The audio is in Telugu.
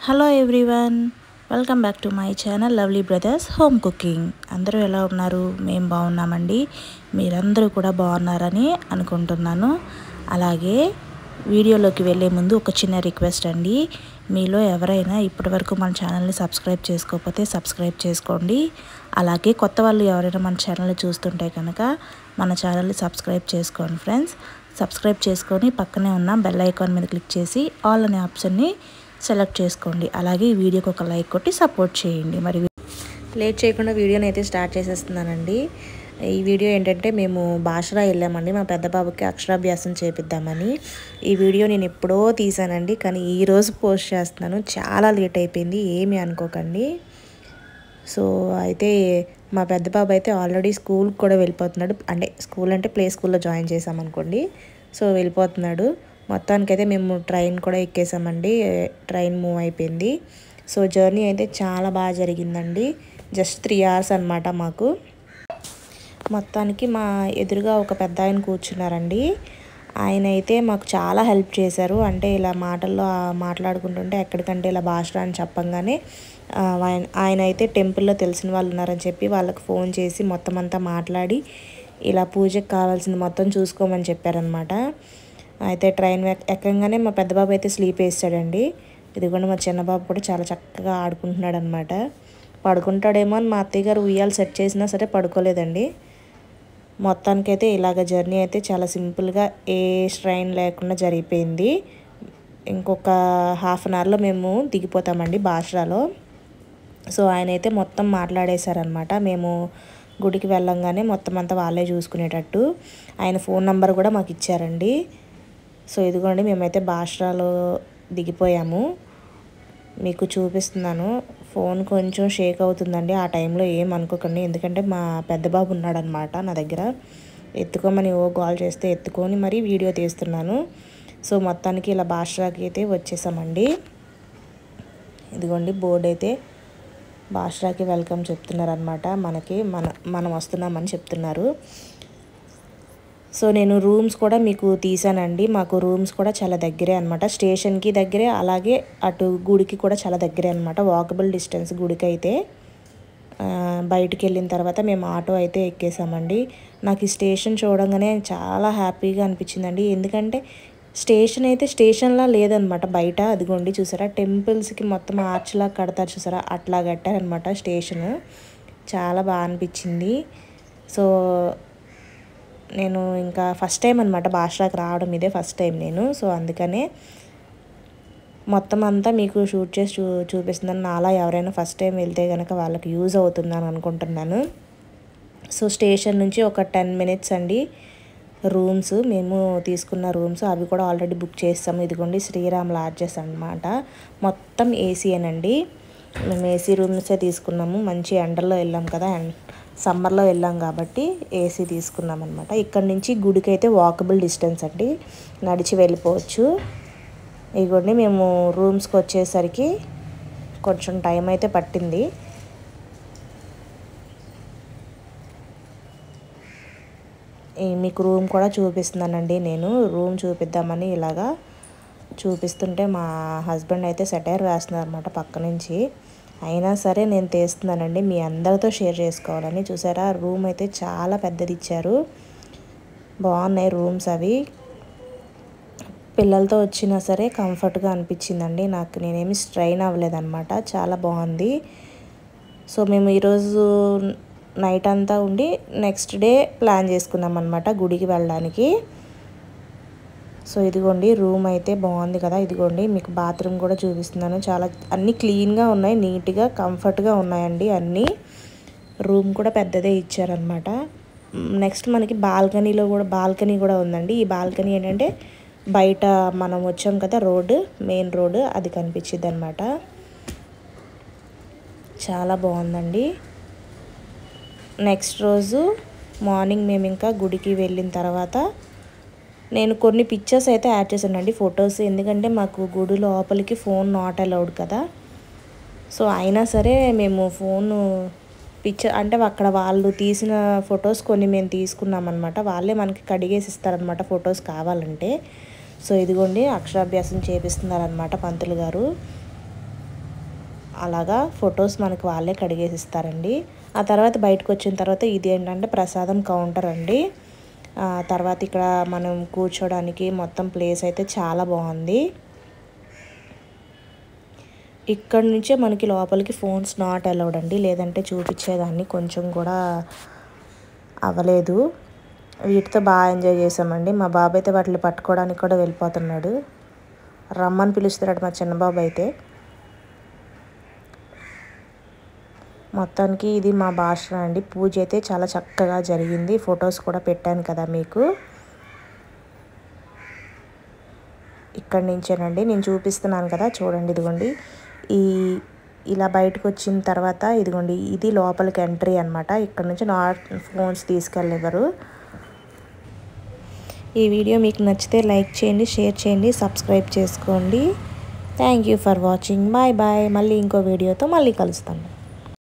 Hello everyone, welcome back to my channel lovely brothers home cooking. అందరూ ఎలా ఉన్నారు? మేము బాగున్నామండి. మీరందరూ కూడా బాగున్నారని అనుకుంటున్నాను. అలాగే వీడియోలోకి వెళ్ళే ముందు ఒక చిన్న రిక్వెస్ట్ అండి. మీలో ఎవరైనా ఇప్పటివరకు మన ఛానల్ని సబ్స్క్రైబ్ చేసుకోకపోతే సబ్స్క్రైబ్ చేసుకోండి. అలాగే కొత్త వాళ్ళు ఎవరైనా మన ఛానల్ని చూస్తుంటే కనుక మన ఛానల్ని సబ్స్క్రైబ్ చేసుకోండి ఫ్రెండ్స్. సబ్స్క్రైబ్ చేసుకొని పక్కనే ఉన్న బెల్ ఐకాన్ మీద క్లిక్ చేసి ఆల్ అనే ఆప్షన్ని సెలెక్ట్ చేసుకోండి. అలాగే ఈ వీడియోకి ఒక లైక్ కొట్టి సపోర్ట్ చేయండి. మరి లేట్ చేయకుండా వీడియోని అయితే స్టార్ట్ చేసేస్తున్నానండి. ఈ వీడియో ఏంటంటే మేము బాషరా వెళ్ళామండి మా పెద్ద బాబుకి అక్షరాభ్యాసం చేపిద్దామని. ఈ వీడియో నేను ఎప్పుడో తీసానండి, కానీ ఈరోజు పోస్ట్ చేస్తున్నాను. చాలా లేట్ అయిపోయింది, ఏమీ అనుకోకండి. సో అయితే మా పెద్ద బాబు అయితే ఆల్రెడీ స్కూల్కి కూడా వెళ్ళిపోతున్నాడు. అంటే స్కూల్ అంటే ప్లే స్కూల్లో జాయిన్ చేసామనుకోండి. సో వెళ్ళిపోతున్నాడు. మొత్తానికైతే మేము ట్రైన్ కూడా ఎక్కేసామండి. ట్రైన్ మూవ్ అయిపోయింది. సో జర్నీ అయితే చాలా బాగా జరిగిందండి. జస్ట్ 3 hours అనమాట మాకు. మొత్తానికి మా ఎదురుగా ఒక పెద్ద ఆయన కూర్చున్నారండి. ఆయన అయితే మాకు చాలా హెల్ప్ చేశారు. అంటే ఇలా మాటల్లో మాట్లాడుకుంటుంటే ఎక్కడికంటే ఇలా బాషరా అని చెప్పంగానే ఆయన అయితే టెంపుల్లో తెలిసిన వాళ్ళు ఉన్నారని చెప్పి వాళ్ళకి ఫోన్ చేసి మొత్తం అంతా మాట్లాడి ఇలా పూజకి కావాల్సింది మొత్తం చూసుకోమని చెప్పారనమాట. అయితే ట్రైన్ ఎక్కగానే మా పెద్ద బాబు అయితే స్లీప్ వేస్తాడండి. ఇదిగోండి మా చిన్న బాబు కూడా చాలా చక్కగా ఆడుకుంటున్నాడు అనమాట. పడుకుంటాడేమో అని మా అత్తయ్య గారు ఉయ్యాలు సెట్ చేసినా సరే పడుకోలేదండి. మొత్తానికైతే ఇలాగ జర్నీ అయితే చాలా సింపుల్గా ఏ స్ట్రైన్ లేకుండా జరిగిపోయింది. ఇంకొక 1/2 hourలో మేము దిగిపోతామండి బాష్రాలో. సో ఆయన అయితే మొత్తం మాట్లాడేశారనమాట. మేము గుడికి వెళ్ళంగానే మొత్తం అంతా వాళ్ళే చూసుకునేటట్టు ఆయన ఫోన్ నెంబర్ కూడా మాకు ఇచ్చారండి. సో ఇదిగోండి మేమైతే బాష్రాలో దిగిపోయాము. మీకు చూపిస్తున్నాను. ఫోన్ కొంచెం షేక్ అవుతుందండి. ఆ టైంలో ఏం అనుకోకండి, ఎందుకంటే మా పెద్ద బాబు ఉన్నాడనమాట నా దగ్గర. ఎత్తుకోమని గోల్ చేస్తే ఎత్తుకొని మరీ వీడియో తీస్తున్నాను. సో మొత్తానికి ఇలా బాష్రాకి అయితే వచ్చేసామండి. ఇదిగోండి బోర్డు అయితే బాష్రాకి వెల్కమ్ చెప్తున్నారనమాట. మనం వస్తున్నామని చెప్తున్నారు. సో నేను రూమ్స్ కూడా మీకు తీసానండి. మాకు రూమ్స్ కూడా చాలా దగ్గరే అనమాట. స్టేషన్కి దగ్గరే, అలాగే అటు గుడికి కూడా చాలా దగ్గరే అనమాట. వాకబుల్ డిస్టెన్స్ గుడికి అయితే. బయటికి వెళ్ళిన తర్వాత మేము ఆటో అయితే ఎక్కేసామండి. నాకు ఈ స్టేషన్ చూడంగానే చాలా హ్యాపీగా అనిపించిందండి. ఎందుకంటే స్టేషన్ అయితే స్టేషన్లా లేదనమాట. బయట అదిగోండి చూసారా, టెంపుల్స్కి మొత్తం ఆర్చ్లా కడతారు చూసారా, అట్లా కట్టారనమాట స్టేషన్. చాలా బాగా అనిపించింది. సో నేను ఇంకా ఫస్ట్ టైం అనమాట బాష్రాకి రావడం, ఇదే ఫస్ట్ టైం నేను. సో అందుకనే మొత్తం అంతా మీకు షూట్ చేసి చూపిస్తున్నాను. నాలా ఎవరైనా ఫస్ట్ టైం వెళ్తే కనుక వాళ్ళకి యూజ్ అవుతుందని అనుకుంటున్నాను. సో స్టేషన్ నుంచి ఒక 10 minutes అండి రూమ్స్. మేము తీసుకున్న రూమ్స్ అవి కూడా ఆల్రెడీ బుక్ చేస్తాము. ఇదిగోండి శ్రీరామ్ లాడ్జెస్ అనమాట. మొత్తం ఏసీయేనండి. మేము ఏసీ రూమ్సే తీసుకున్నాము. మంచి ఎండల్లో వెళ్ళాం కదా, సమ్మర్లో వెళ్ళాం కాబట్టి ఏసీ తీసుకున్నాం అనమాట. ఇక్కడ నుంచి గుడికి అయితే వాకబుల్ డిస్టెన్స్ అండి, నడిచి వెళ్ళిపోవచ్చు. ఇదిగోండి మేము రూమ్స్కి వచ్చేసరికి కొంచెం టైం అయితే పట్టింది. మీకు రూమ్ కూడా చూపిస్తున్నానండి. నేను రూమ్ చూపిద్దామని ఇలాగా చూపిస్తుంటే మా హస్బెండ్ అయితే సెటైర్ వేస్తున్నారు అనమాట పక్క నుంచి. అయినా సరే నేను తీస్తున్నానండి, మీ అందరితో షేర్ చేసుకోవాలని. చూసారా, రూమ్ అయితే చాలా పెద్దది ఇచ్చారు. బాగున్నాయి రూమ్స్ అవి. పిల్లలతో వచ్చినా సరే కంఫర్ట్గా అనిపించిందండి నాకు. నేనేమి స్ట్రైన్ అవ్వలేదన్నమాట. చాలా బాగుంది. సో మేము ఈరోజు నైట్ అంతా ఉండి నెక్స్ట్ డే ప్లాన్ చేసుకున్నాం అనమాట గుడికి వెళ్ళడానికి. సో ఇదిగోండి రూమ్ అయితే బాగుంది కదా. ఇదిగోండి మీకు బాత్రూమ్ కూడా చూపిస్తున్నాను. చాలా అన్నీ క్లీన్గా ఉన్నాయి, నీట్గా కంఫర్ట్గా ఉన్నాయండి అన్నీ. రూమ్ కూడా పెద్దదే ఇచ్చారనమాట. నెక్స్ట్ మనకి బాల్కనీ కూడా ఉందండి. ఈ బాల్కనీ ఏంటంటే బయట మనం వచ్చాం కదా మెయిన్ రోడ్డు అది కనిపించింది అనమాట. చాలా బాగుందండి. నెక్స్ట్ రోజు మార్నింగ్ మేము ఇంకా గుడికి వెళ్ళిన తర్వాత నేను కొన్ని పిక్చర్స్ అయితే యాడ్ చేశానండి, ఫొటోస్. ఎందుకంటే మాకు గుడి లోపలికి ఫోన్ నాట్ అలౌడ్ కదా. సో అయినా సరే మేము పిక్చర్ అంటే అక్కడ వాళ్ళు తీసిన ఫొటోస్ కొన్ని మేము తీసుకున్నాం అనమాట. వాళ్ళే మనకి కడిగేసి ఇస్తారనమాట ఫొటోస్ కావాలంటే. సో ఇదిగోండి అక్షరాభ్యాసం చేపిస్తున్నారనమాట పంతులు గారు. అలాగా ఫొటోస్ మనకు వాళ్ళే కడిగేసి ఇస్తారండి. ఆ తర్వాత బయటకు వచ్చిన తర్వాత ఇది ఏంటంటే ప్రసాదం కౌంటర్ అండి. తర్వాత ఇక్కడ మనం కూర్చోడానికి మొత్తం ప్లేస్ అయితే చాలా బాగుంది. ఇక్కడ నుంచే మనకి లోపలికి ఫోన్స్ నాట్ అలౌడ్ అండి, లేదంటే చూపించేదాన్ని, కొంచెం కూడా అవ్వలేదు. వీటితో బాగా ఎంజాయ్ చేసామండి. మా బాబు అయితే వాటిని పట్టుకోవడానికి కూడా వెళ్ళిపోతున్నాడు. రమ్మని పిలుస్తున్నాడు మా చిన్న బాబు అయితే. మొత్తానికి ఇది మా భాష అండి. పూజ అయితే చాలా చక్కగా జరిగింది. ఫొటోస్ కూడా పెట్టాను కదా మీకు. ఇక్కడి నుంచేనండి నేను చూపిస్తున్నాను కదా, చూడండి. ఇదిగోండి ఇలా బయటకు వచ్చిన తర్వాత ఇదిగోండి ఇది లోపలికి ఎంట్రీ అనమాట. ఇక్కడ నుంచి ఫోన్స్ తీసుకెళ్ళేవారు. ఈ వీడియో మీకు నచ్చితే లైక్ చేయండి, షేర్ చేయండి, సబ్స్క్రైబ్ చేసుకోండి. Thank you for watching. Bye bye. మళ్ళీ ఇంకో వీడియోతో మళ్ళీ కలుస్తాను.